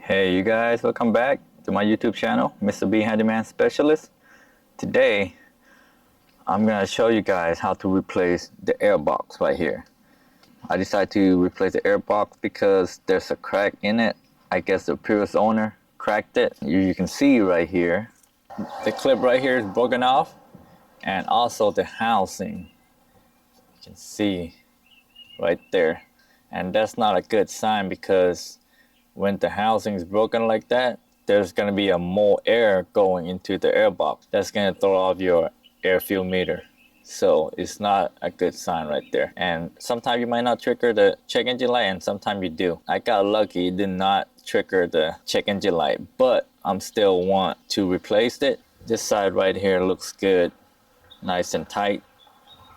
Hey you guys, welcome back to my YouTube channel, MrBee Handyman Specialist. Today, I'm gonna show you guys how to replace the airbox right here. I decided to replace the airbox because there's a crack in it. I guess the previous owner cracked it. You can see right here, the clip right here is broken off, and also the housing. You can see right there. And that's not a good sign because when the housing is broken like that, there's going to be more air going into the airbox. That's going to throw off your air fuel meter. So it's not a good sign right there. And sometimes you might not trigger the check engine light, and sometimes you do. I got lucky, it did not trigger the check engine light, but I'm still want to replace it. This side right here looks good, nice and tight,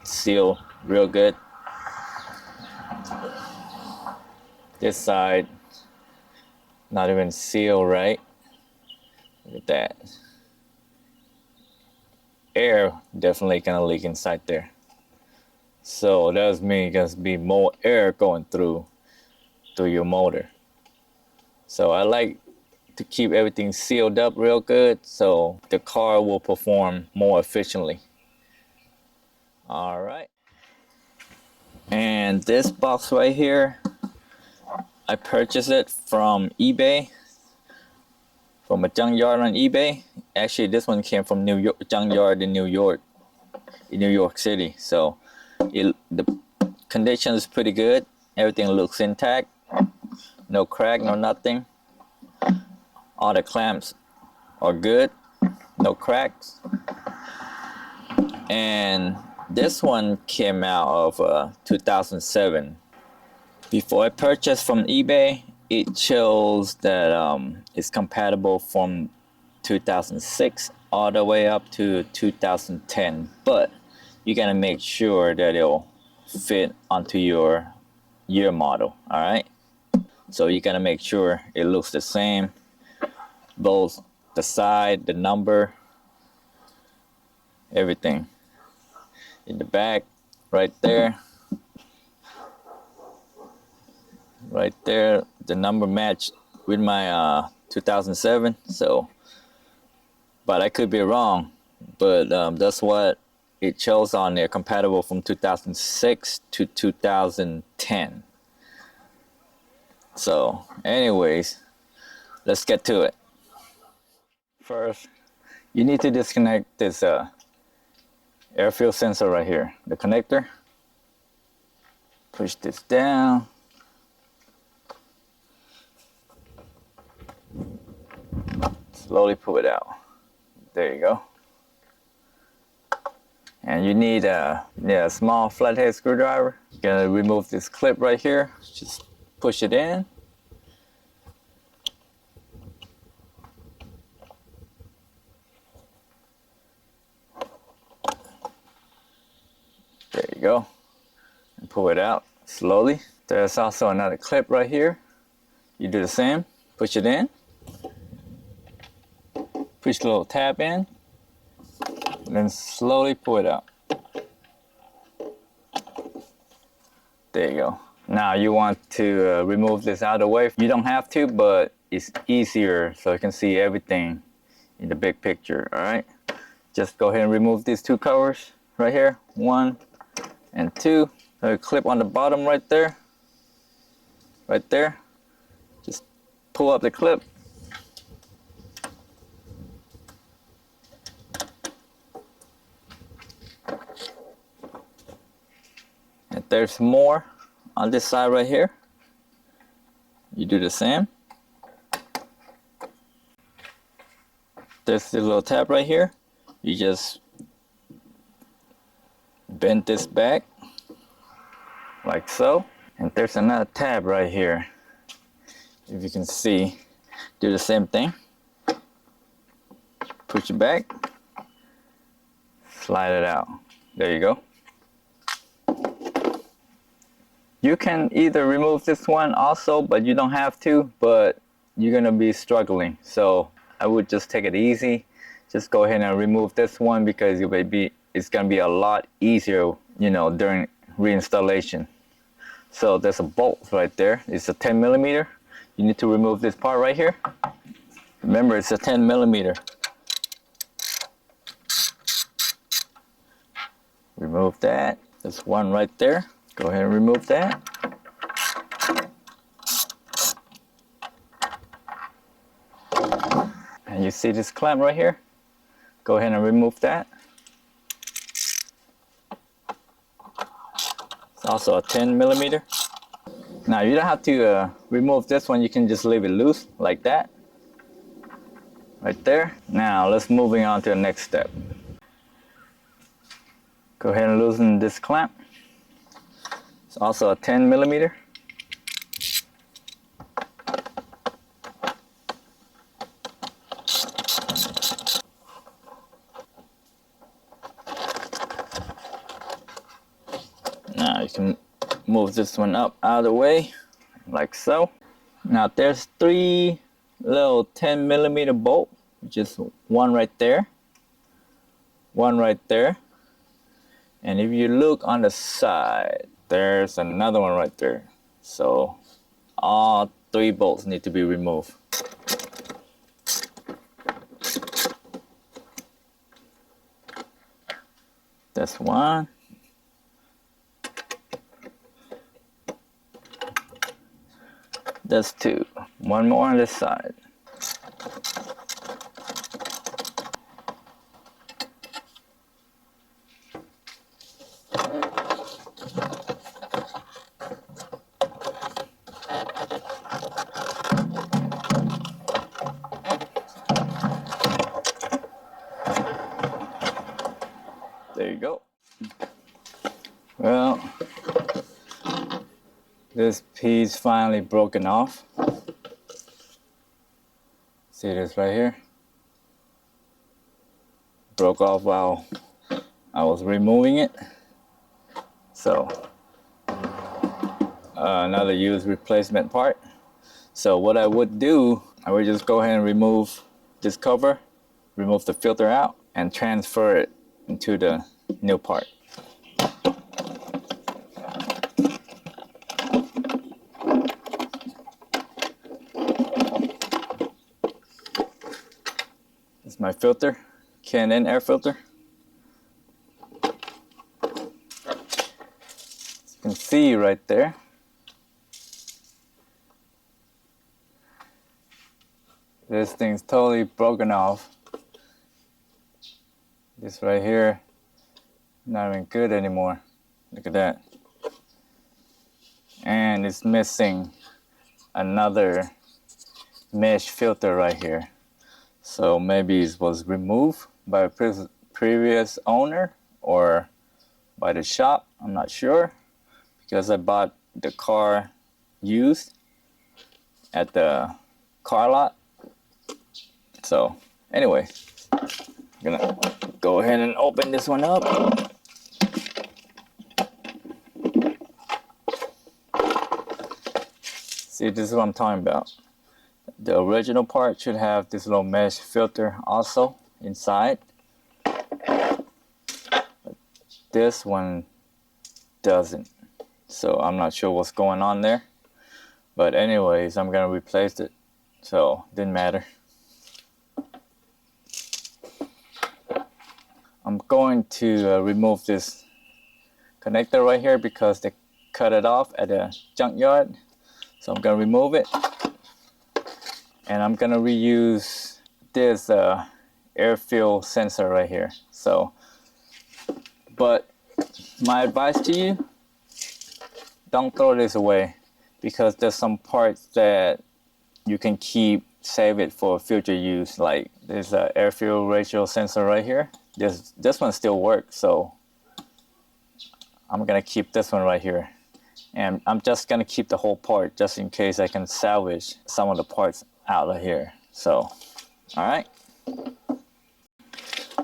sealed real good. This side, not even sealed right. Look at that. Air definitely gonna leak inside there. So that does mean there's gonna be more air going through your motor. So I like to keep everything sealed up real good so the car will perform more efficiently. All right. And this box right here, I purchased it from eBay, from a junkyard on eBay. Actually, this one came from New York, junkyard in New York City. So the condition is pretty good. Everything looks intact. No crack, no nothing. All the clamps are good. No cracks. And this one came out of 2007. Before I purchased from eBay, it shows that it's compatible from 2006 all the way up to 2010. But you gotta make sure that it'll fit onto your year model, all right? So you gotta make sure it looks the same, both the side, the number, everything. In the back, right there. Right there, the number matched with my 2007. So, but I could be wrong. But that's what it shows on there, compatible from 2006 to 2010. So, anyways, let's get to it. First, you need to disconnect this air fuel sensor right here, the connector. Push this down. Slowly pull it out. There you go. And you need a small flathead screwdriver. You're gonna remove this clip right here. Just push it in. There you go. And pull it out slowly. There's also another clip right here. You do the same. Push it in. Push the little tab in, and then slowly pull it out. There you go. Now you want to remove this out of the way. You don't have to, but it's easier so you can see everything in the big picture, all right? Just go ahead and remove these two covers right here, 1 and 2. So clip on the bottom right there. Right there. Just pull up the clip. There's more on this side right here. You do the same. There's the little tab right here. You just bend this back like so. And there's another tab right here. If you can see, do the same thing. Push it back. Slide it out. There you go. You can either remove this one also, but you don't have to, but you're gonna be struggling. So I would just take it easy. Just go ahead and remove this one because it's gonna be a lot easier, you know, during reinstallation. So there's a bolt right there. It's a 10 millimeter. you need to remove this part right here. Remember, it's a 10 millimeter. Remove that. There's one right there. Go ahead and remove that. And you see this clamp right here? Go ahead and remove that. It's also a 10 millimeter. Now you don't have to remove this one. You can just leave it loose like that. Right there. Now let's moving on to the next step. Go ahead and loosen this clamp. It's also a 10 millimeter. Now you can move this one up out of the way, like so. Now there's 3 little 10 millimeter bolt, just one right there, one right there. And if you look on the side, there's another one right there. So all 3 bolts need to be removed. That's one. That's 2. One more on this side. There you go. Well, this piece finally broken off. See this right here? Broke off while I was removing it. So another used replacement part. So what I would do, I would just go ahead and remove this cover, remove the filter out, and transfer it into the new part. This is my filter, K&N air filter. As you can see right there, this thing's totally broken off. This right here, not even good anymore. Look at that. And it's missing another mesh filter right here. So maybe it was removed by a previous owner or by the shop. I'm not sure, because I bought the car used at the car lot. So anyway, I'm gonna go ahead and open this one up. See, this is what I'm talking about. The original part should have this little mesh filter also inside. But this one doesn't. So I'm not sure what's going on there. But anyways, I'm gonna replace it. So didn't matter. I'm going to remove this connector right here because they cut it off at the junkyard. So I'm gonna remove it. And I'm gonna reuse this air fuel sensor right here. So, but my advice to you, don't throw this away, because there's some parts that you can keep, save it for future use. Like there's an air fuel ratio sensor right here. This one still works, so I'm gonna keep this one right here. And I'm just gonna keep the whole part just in case I can salvage some of the parts out of here. So, all right.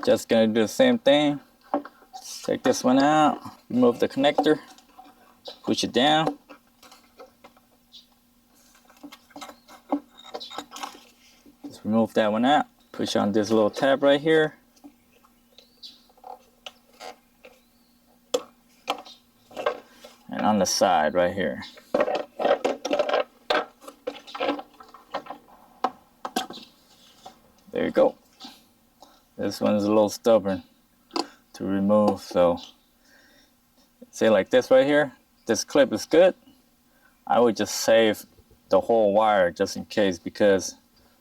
Just gonna do the same thing. Take this one out, remove the connector, push it down. Just remove that one out. Push on this little tab right here. And on the side right here. There you go. This one's a little stubborn to remove, so say like this right here. This clip is good. I would just save the whole wire just in case, because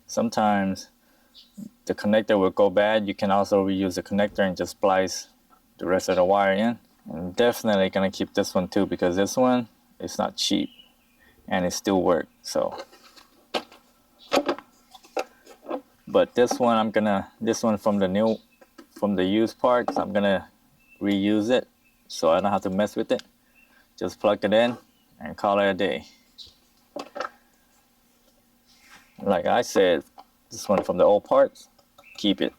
sometimes the connector will go bad. You can also reuse the connector and just splice the rest of the wire in. I'm definitely gonna keep this one too, because this one is not cheap and it still works. So, but this one this one from the used parts, I'm gonna reuse it so I don't have to mess with it. Just plug it in and call it a day. Like I said, this one from the old parts, keep it,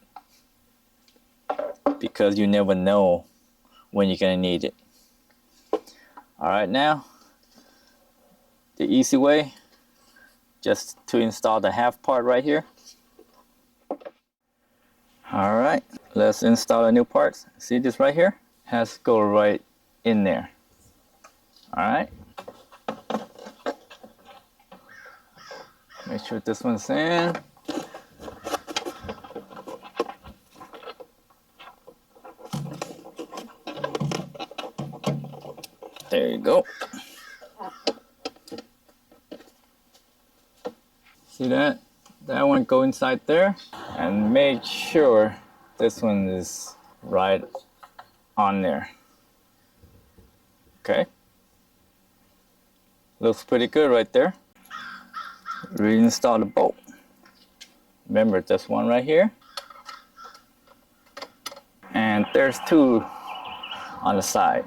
because you never know when you're gonna need it. All right, now the easy way, just to install the half part right here. All right, let's install the new parts. See this right here? Has to go right in there. All right. Make sure this one's in. There you go. See that? That one go inside there, and make sure this one is right on there. Okay. Looks pretty good right there. Reinstall the bolt. Remember this one right here, and there's two on the side,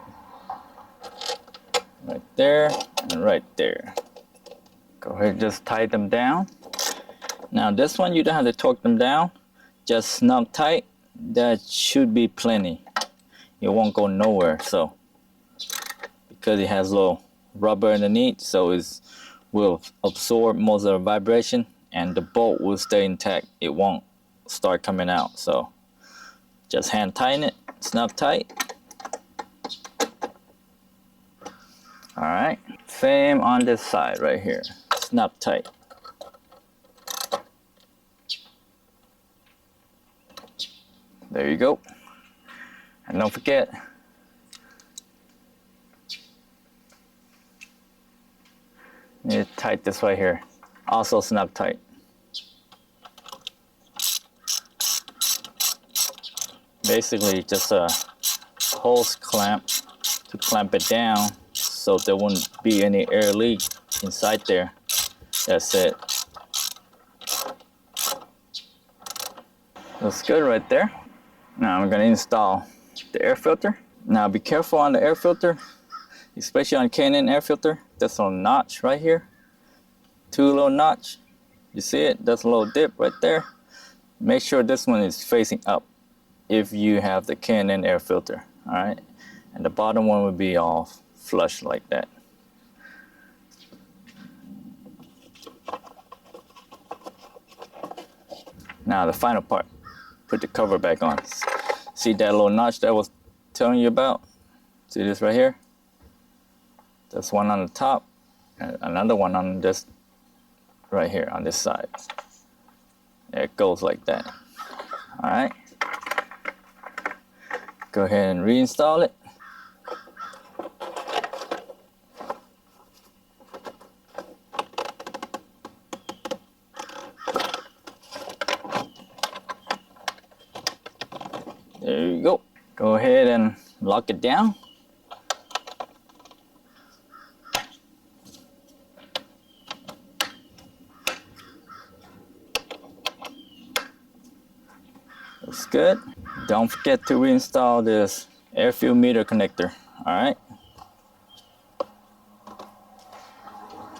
right there and right there. Go ahead and just tie them down. Now this one you don't have to torque them down, just snug tight. That should be plenty. It won't go nowhere, so because it has little rubber underneath, so it will absorb most of the vibration and the bolt will stay intact. It won't start coming out. So just hand tighten it, snug tight. All right, same on this side right here, snug tight. There you go. And don't forget, you need to tighten this right here. Also snug tight. Basically just a hose clamp to clamp it down so there wouldn't be any air leak inside there. That's it. Looks good right there. Now I'm gonna install the air filter. Now be careful on the air filter, especially on K&N air filter. There's a notch right here, two little notch. You see it? There's a little dip right there. Make sure this one is facing up if you have the K&N air filter. All right, and the bottom one would be all flush like that. Now the final part, put the cover back on. See that little notch that I was telling you about? See this right here? There's one on the top and another one on this right here on this side. It goes like that. All right. Go ahead and reinstall it. There you go. Go ahead and lock it down. Looks good. Don't forget to reinstall this air fuel meter connector. All right.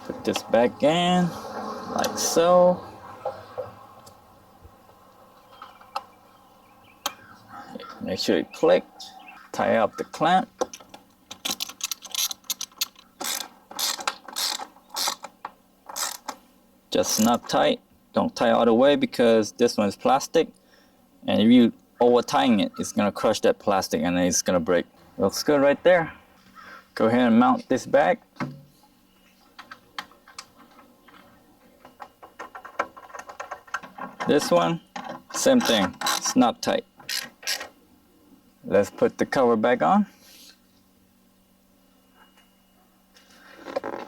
Put this back in like so. Make sure it clicked. Tie up the clamp. Just snug tight. Don't tie all the way because this one is plastic. And if you over tying it, it's gonna crush that plastic and then it's gonna break. Looks good right there. Go ahead and mount this back. This one Same thing, it's not tight. Let's put the cover back on.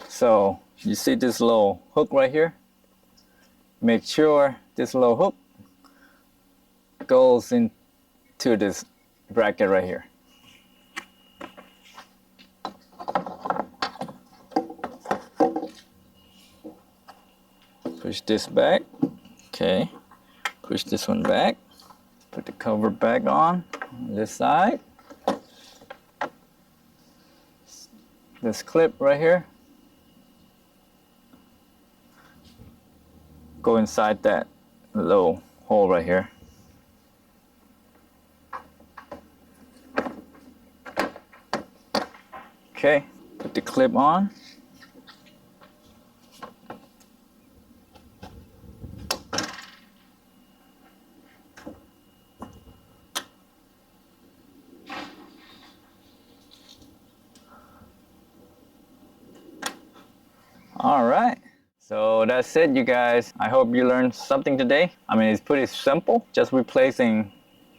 So you see this little hook right here? Make sure this little hook goes into this bracket right here. Push this back. Okay. Push this one back. Put the cover back on this side. This clip right here. Go inside that little hole right here. Okay, put the clip on. All right, so that's it, you guys. I hope you learned something today. I mean, it's pretty simple, just replacing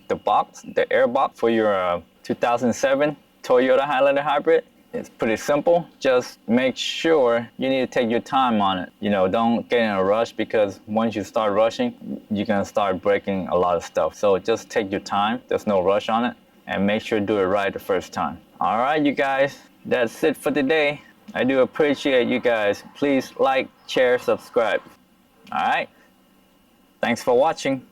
the box, the air box for your 2007 Toyota Highlander Hybrid. It's pretty simple. Just make sure you need to take your time on it. You know, don't get in a rush, because once you start rushing, you're gonna start breaking a lot of stuff. So just take your time. There's no rush on it, and make sure to do it right the first time. All right, you guys, that's it for today. I do appreciate you guys. Please like, share, subscribe. All right. Thanks for watching.